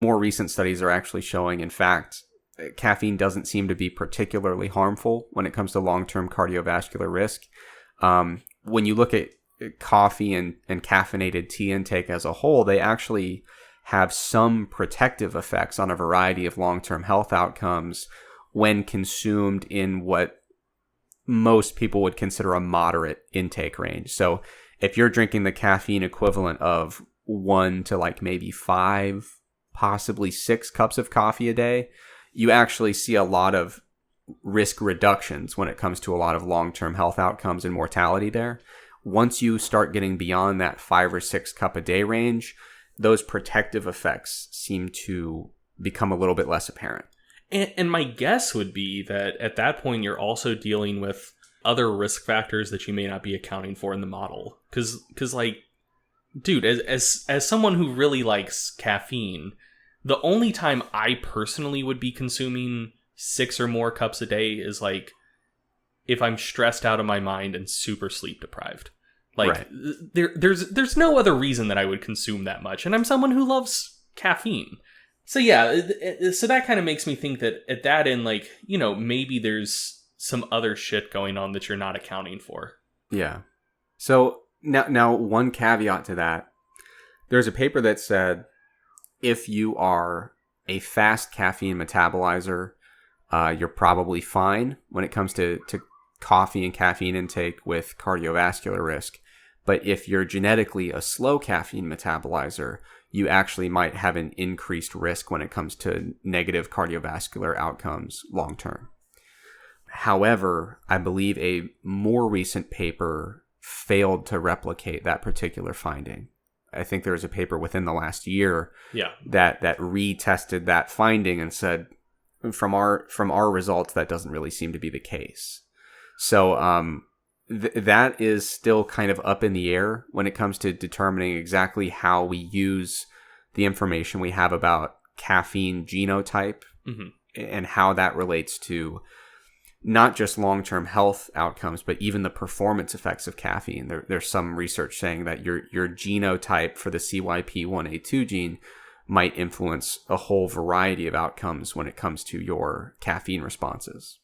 More recent studies are actually showing, in fact, caffeine doesn't seem to be particularly harmful when it comes to long-term cardiovascular risk. When you look at coffee and caffeinated tea intake as a whole, they actually have some protective effects on a variety of long-term health outcomes when consumed in what most people would consider a moderate intake range. So if you're drinking the caffeine equivalent of 1 to like maybe 5, possibly 6 cups of coffee a day, you actually see a lot of risk reductions when it comes to a lot of long-term health outcomes and mortality there. Once you start getting beyond that 5 or 6 cup a day range, those protective effects seem to become a little bit less apparent. And my guess would be that at that point, you're also dealing with other risk factors that you may not be accounting for in the model. Because like, dude, as someone who really likes caffeine, the only time I personally would be consuming 6 or more cups a day is like if I'm stressed out of my mind and super sleep deprived. Like right. there's no other reason that I would consume that much, and I'm someone who loves caffeine. So yeah, so that kind of makes me think that at that end, like, you know, maybe there's some other shit going on that you're not accounting for. Yeah. So now one caveat to that. There's a paper that said if you are a fast caffeine metabolizer, you're probably fine when it comes to coffee and caffeine intake with cardiovascular risk. But if you're genetically a slow caffeine metabolizer, you actually might have an increased risk when it comes to negative cardiovascular outcomes long term. However, I believe a more recent paper failed to replicate that particular finding. I think there was a paper within the last year that retested that finding and said, from our results, that doesn't really seem to be the case. So that is still kind of up in the air when it comes to determining exactly how we use the information we have about caffeine genotype and how that relates to not just long-term health outcomes, but even the performance effects of caffeine. There's some research saying that your genotype for the CYP1A2 gene might influence a whole variety of outcomes when it comes to your caffeine responses.